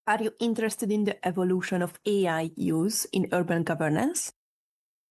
Are you interested in the evolution of AI use in urban governance?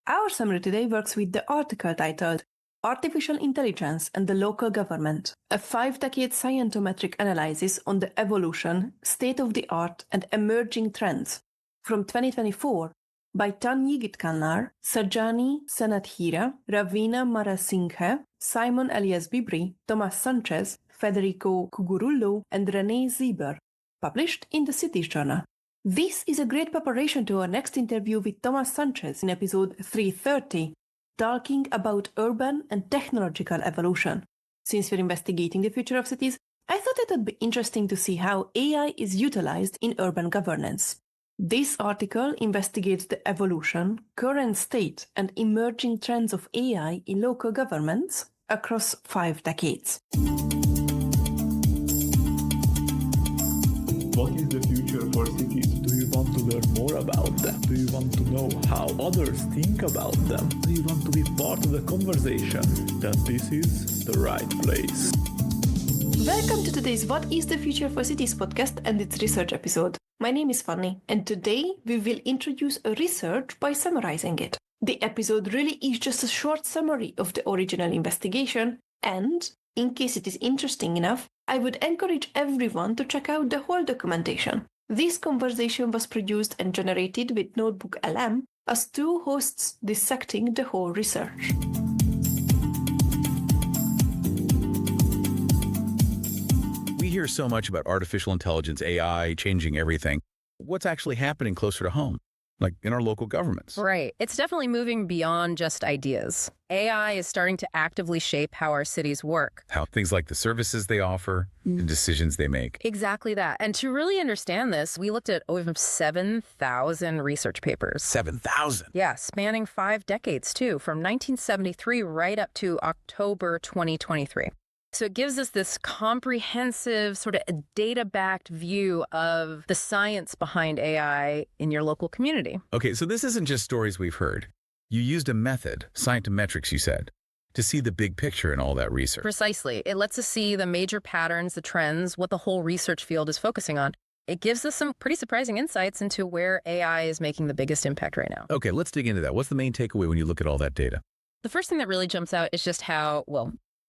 Our summary today works with the article titled Artificial Intelligence and the Local Government, a 5-decade scientometric analysis on the evolution, state-of-the-art, and emerging trends from 2024 by Tan Yigitcanlar, Sajani Senadheera, Raveena Marasinghe, Simon Elias Bibri, Thomas Sanchez, Federico Cugurullo, and Renee Sieber, published in the Cities Journal. This is a great preparation to our next interview with Thomas Sanchez in episode 330, talking about urban and technological evolution. Since we're investigating the future of cities, I thought it would be interesting to see how AI is utilized in urban governance. This article investigates the evolution, current state, and emerging trends of AI in local governments across 5 decades. What is the future for cities? Do you want to learn more about them? Do you want to know how others think about them? Do you want to be part of the conversation? Then this is the right place. Welcome to today's What is the Future for Cities podcast and its research episode. My name is Fanny, and today we will introduce a research by summarizing it. The episode really is just a short summary of the original investigation, and in case it is interesting enough, I would encourage everyone to check out the whole documentation. This conversation was produced and generated with Notebook LM as 2 hosts dissecting the whole research. We hear so much about artificial intelligence, AI, changing everything. What's actually happening closer to home, like in our local governments? Right. It's definitely moving beyond just ideas. AI is starting to actively shape how our cities work. How things like the services they offer and decisions they make. Exactly that. And to really understand this, we looked at over 7,000 research papers. 7,000? Yeah, spanning 5 decades too, from 1973 right up to October 2023. So it gives us this comprehensive, sort of data-backed view of the science behind AI in your local community. Okay, so this isn't just stories we've heard. You used a method, scientometrics, you said, to see the big picture in all that research. Precisely. It lets us see the major patterns, the trends, what the whole research field is focusing on. It gives us some pretty surprising insights into where AI is making the biggest impact right now. Okay, let's dig into that. What's the main takeaway when you look at all that data? The first thing that really jumps out is just how,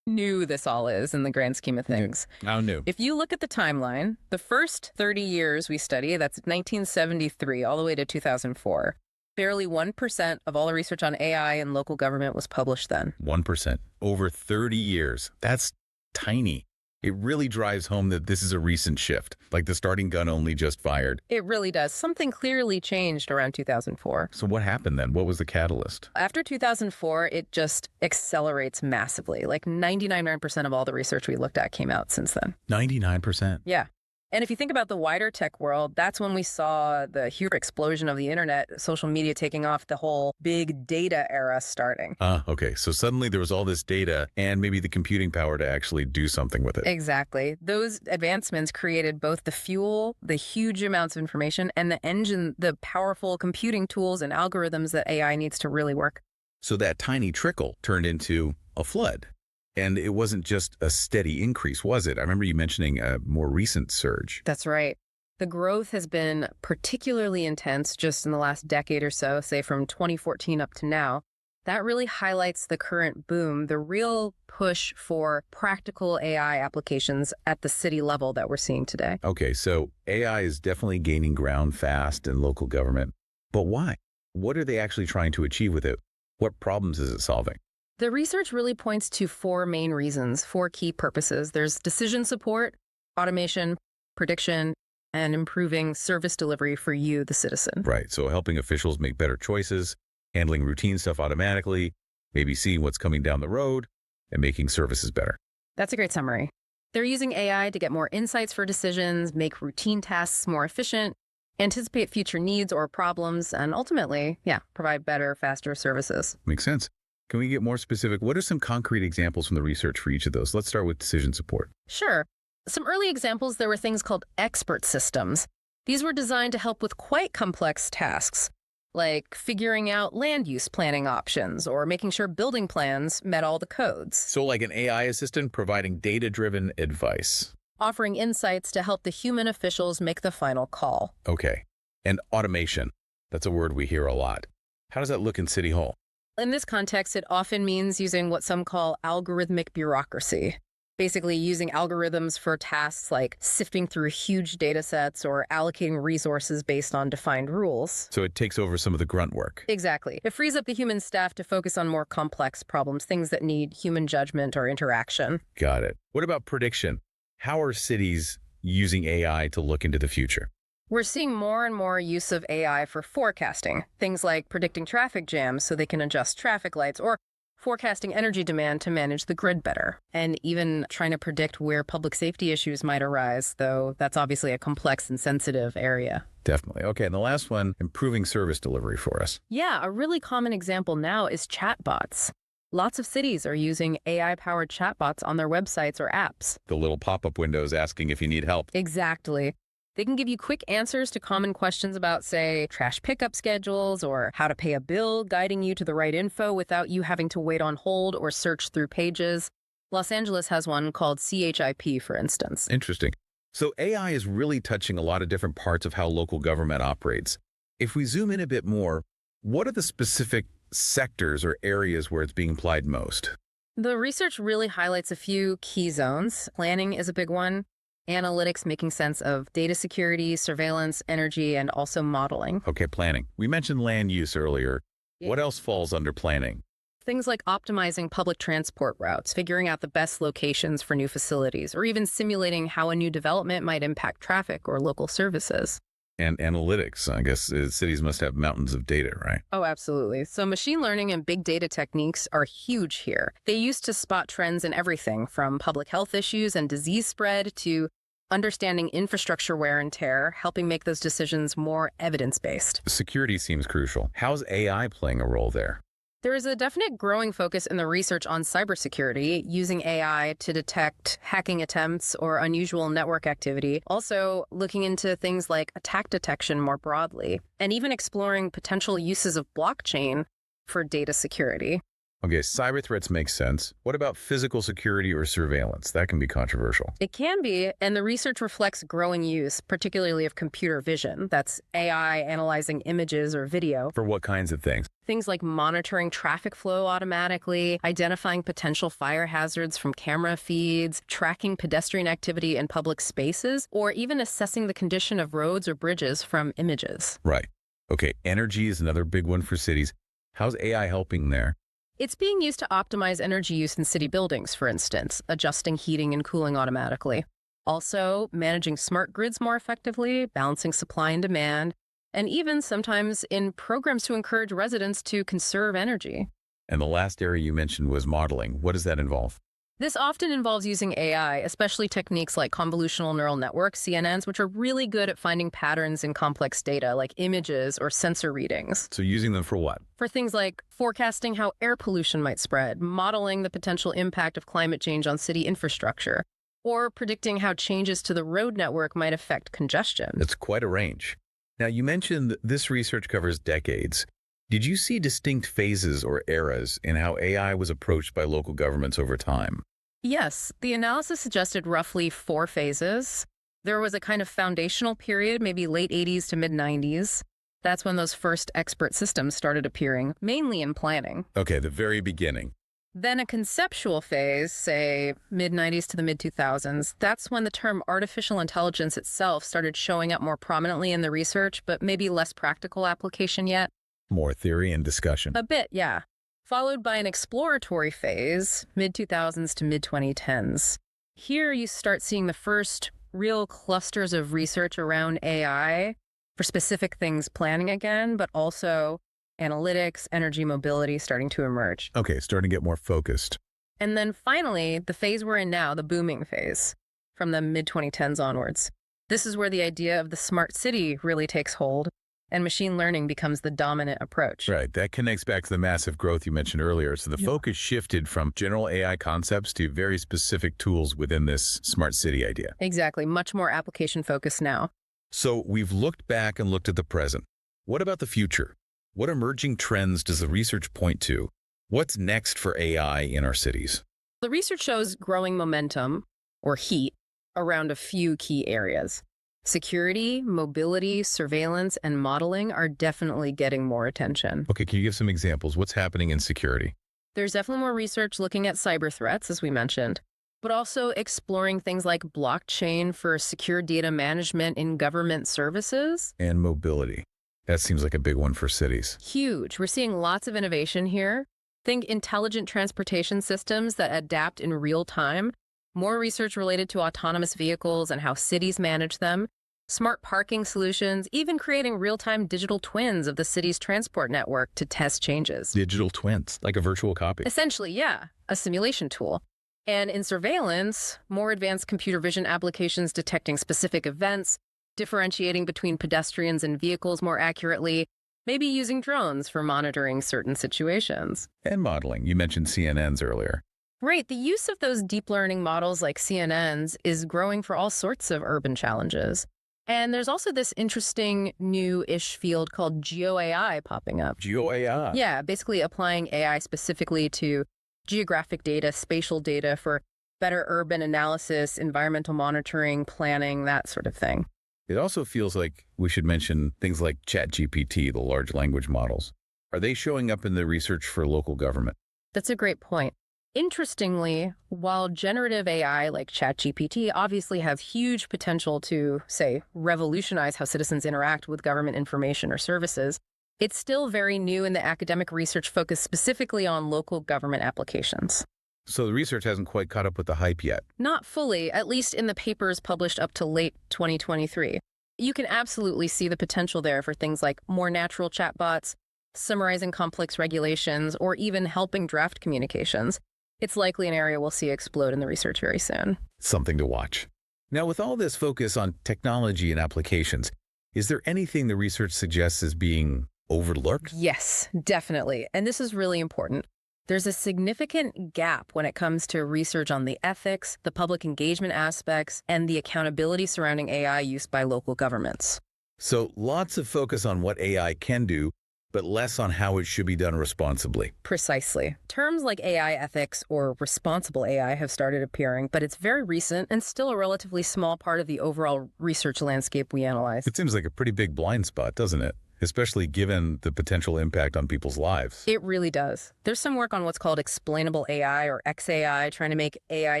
new this all is in the grand scheme of things. How new? If you look at the timeline, the first 30 years we study, that's 1973 all the way to 2004, barely 1% of all the research on AI in local government was published then. 1%. Over 30 years. That's tiny. It really drives home that this is a recent shift, like the starting gun only just fired. It really does. Something clearly changed around 2004. So what happened then? What was the catalyst? After 2004, it just accelerates massively. Like 99% of all the research we looked at came out since then. 99%? Yeah. And if you think about the wider tech world, that's when we saw the huge explosion of the internet, social media taking off, the whole big data era starting. Okay. So suddenly there was all this data and maybe the computing power to actually do something with it. Exactly. Those advancements created both the fuel, the huge amounts of information, and the engine, the powerful computing tools and algorithms that AI needs to really work. So that tiny trickle turned into a flood. And it wasn't just a steady increase, was it? I remember you mentioning a more recent surge. That's right. The growth has been particularly intense just in the last decade or so, say from 2014 up to now. That really highlights the current boom, the real push for practical AI applications at the city level that we're seeing today. Okay, so AI is definitely gaining ground fast in local government. But why? What are they actually trying to achieve with it? What problems is it solving? The research really points to 4 main reasons, 4 key purposes. There's decision support, automation, prediction, and improving service delivery for you, the citizen. Right. So helping officials make better choices, handling routine stuff automatically, maybe seeing what's coming down the road, and making services better. That's a great summary. They're using AI to get more insights for decisions, make routine tasks more efficient, anticipate future needs or problems, and ultimately, provide better, faster services. Makes sense. Can we get more specific? What are some concrete examples from the research for each of those? Let's start with decision support. Sure. Some early examples, there were things called expert systems. These were designed to help with quite complex tasks, like figuring out land use planning options or making sure building plans met all the codes. So like an AI assistant providing data-driven advice. offering insights to help the human officials make the final call. Okay. And automation. That's a word we hear a lot. How does that look in City Hall? In this context, it often means using what some call algorithmic bureaucracy. Basically using algorithms for tasks like sifting through huge data sets or allocating resources based on defined rules. So it takes over some of the grunt work. Exactly. It frees up the human staff to focus on more complex problems, things that need human judgment or interaction. Got it. What about prediction? How are cities using AI to look into the future? We're seeing more and more use of AI for forecasting, things like predicting traffic jams so they can adjust traffic lights, or forecasting energy demand to manage the grid better, and even trying to predict where public safety issues might arise, though that's obviously a complex and sensitive area. Definitely. Okay, and the last one, improving service delivery for us. Yeah, a really common example now is chatbots. Lots of cities are using AI-powered chatbots on their websites or apps. The little pop-up windows asking if you need help. Exactly. They can give you quick answers to common questions about, say, trash pickup schedules or how to pay a bill, guiding you to the right info without you having to wait on hold or search through pages. Los Angeles has one called CHIP, for instance. Interesting. So AI is really touching a lot of different parts of how local government operates. If we zoom in a bit more, what are the specific sectors or areas where it's being applied most? The research really highlights a few key zones. Planning is a big one. Analytics, making sense of data security, surveillance, energy, and also modeling. Okay, planning. We mentioned land use earlier. What else falls under planning? Things like optimizing public transport routes, figuring out the best locations for new facilities, or even simulating how a new development might impact traffic or local services. And analytics. I guess cities must have mountains of data, right? Oh, absolutely. So machine learning and big data techniques are huge here. They used to spot trends in everything from public health issues and disease spread to understanding infrastructure wear and tear, helping make those decisions more evidence-based. Security seems crucial. How's AI playing a role there? There is a definite growing focus in the research on cybersecurity, using AI to detect hacking attempts or unusual network activity, also looking into things like attack detection more broadly, and even exploring potential uses of blockchain for data security. Okay, cyber threats make sense. What about physical security or surveillance? That can be controversial. It can be, and the research reflects growing use, particularly of computer vision. That's AI analyzing images or video. For what kinds of things? Things like monitoring traffic flow automatically, identifying potential fire hazards from camera feeds, tracking pedestrian activity in public spaces, or even assessing the condition of roads or bridges from images. Right. Okay, energy is another big one for cities. How's AI helping there? It's being used to optimize energy use in city buildings, for instance, adjusting heating and cooling automatically. Also, managing smart grids more effectively, balancing supply and demand, and even sometimes in programs to encourage residents to conserve energy. And the last area you mentioned was modeling. What does that involve? This often involves using AI, especially techniques like convolutional neural networks, CNNs, which are really good at finding patterns in complex data like images or sensor readings. So using them for what? For things like forecasting how air pollution might spread, modeling the potential impact of climate change on city infrastructure, or predicting how changes to the road network might affect congestion. It's quite a range. Now, you mentioned this research covers decades. Did you see distinct phases or eras in how AI was approached by local governments over time? Yes, the analysis suggested roughly 4 phases. There was a kind of foundational period, maybe late 80s to mid 90s. That's when those first expert systems started appearing, mainly in planning. Okay, the very beginning. Then a conceptual phase, say mid 90s to the mid 2000s. That's when the term artificial intelligence itself started showing up more prominently in the research, but maybe less practical application yet. More theory and discussion. A bit, yeah. Followed by an exploratory phase, mid-2000s to mid-2010s. Here you start seeing the first real clusters of research around AI for specific things planning again, but also analytics, energy mobility starting to emerge. Okay, starting to get more focused. And then finally, the phase we're in now, the booming phase, from the mid-2010s onwards. This is where the idea of the smart city really takes hold, and machine learning becomes the dominant approach. Right. That connects back to the massive growth you mentioned earlier. So the focus shifted from general AI concepts to very specific tools within this smart city idea. Exactly. Much more application focused now. So we've looked back and looked at the present. What about the future? What emerging trends does the research point to? What's next for AI in our cities? The research shows growing momentum, or heat, around a few key areas. Security, mobility, surveillance, and modeling are definitely getting more attention. Okay, can you give some examples? What's happening in security? There's definitely more research looking at cyber threats, as we mentioned, but also exploring things like blockchain for secure data management in government services. And mobility. That seems like a big one for cities. Huge. We're seeing lots of innovation here. Think intelligent transportation systems that adapt in real time, more research related to autonomous vehicles and how cities manage them, smart parking solutions, even creating real-time digital twins of the city's transport network to test changes. Digital twins, like a virtual copy. Essentially, yeah, a simulation tool. And in surveillance, more advanced computer vision applications detecting specific events, differentiating between pedestrians and vehicles more accurately, maybe using drones for monitoring certain situations. And modeling. You mentioned CNNs earlier. Right. The use of those deep learning models like CNNs is growing for all sorts of urban challenges. And there's also this interesting new-ish field called GeoAI popping up. GeoAI? Yeah, basically applying AI specifically to geographic data, spatial data for better urban analysis, environmental monitoring, planning, that sort of thing. It also feels like we should mention things like ChatGPT, the large language models. Are they showing up in the research for local government? That's a great point. Interestingly, while generative AI like ChatGPT obviously have huge potential to, say, revolutionize how citizens interact with government information or services, it's still very new in the academic research focused specifically on local government applications. So the research hasn't quite caught up with the hype yet. Not fully, at least in the papers published up to late 2023. You can absolutely see the potential there for things like more natural chatbots, summarizing complex regulations, or even helping draft communications. It's likely an area we'll see explode in the research very soon. Something to watch. Now, with all this focus on technology and applications, is there anything the research suggests is being overlooked? Yes, definitely. And this is really important. There's a significant gap when it comes to research on the ethics, the public engagement aspects, and the accountability surrounding AI use by local governments. So lots of focus on what AI can do, but less on how it should be done responsibly. Precisely. Terms like AI ethics or responsible AI have started appearing, but it's very recent and still a relatively small part of the overall research landscape we analyze. It seems like a pretty big blind spot, doesn't it? Especially given the potential impact on people's lives. It really does. There's some work on what's called explainable AI or XAI, trying to make AI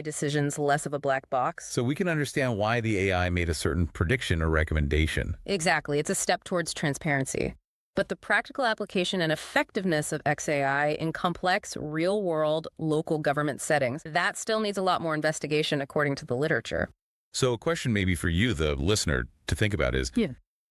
decisions less of a black box. So we can understand why the AI made a certain prediction or recommendation. Exactly. It's a step towards transparency. But the practical application and effectiveness of XAI in complex, real-world, local government settings, that still needs a lot more investigation according to the literature. So a question maybe for you, the listener, to think about is,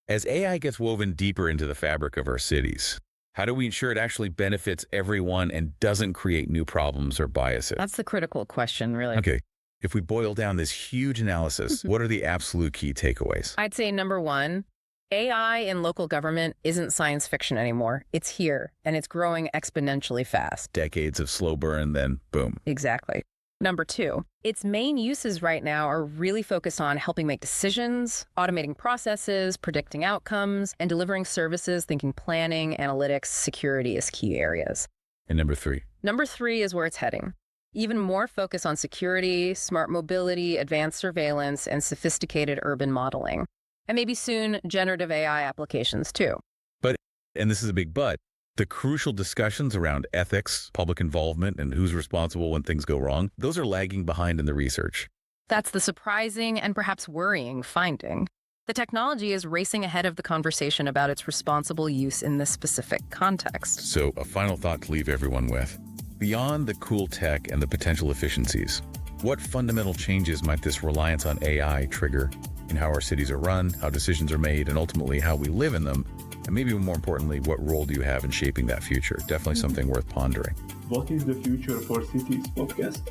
as AI gets woven deeper into the fabric of our cities, how do we ensure it actually benefits everyone and doesn't create new problems or biases? That's the critical question, really. Okay. If we boil down this huge analysis, what are the absolute key takeaways? I'd say number one, AI in local government isn't science fiction anymore. It's here, and it's growing exponentially fast. Decades of slow burn, then boom. Exactly. Number two, its main uses right now are really focused on helping make decisions, automating processes, predicting outcomes, and delivering services, thinking planning, analytics, security as key areas. And number three? Number three is where it's heading. Even more focus on security, smart mobility, advanced surveillance, and sophisticated urban modeling. And maybe soon, generative AI applications too. But, and this is a big but, the crucial discussions around ethics, public involvement, and who's responsible when things go wrong, those are lagging behind in the research. That's the surprising and perhaps worrying finding. The technology is racing ahead of the conversation about its responsible use in this specific context. So a final thought to leave everyone with. Beyond the cool tech and the potential efficiencies, what fundamental changes might this reliance on AI trigger in how our cities are run, how decisions are made, and ultimately how we live in them? And maybe more importantly, what role do you have in shaping that future? Definitely something worth pondering. What is the Future for Cities podcast?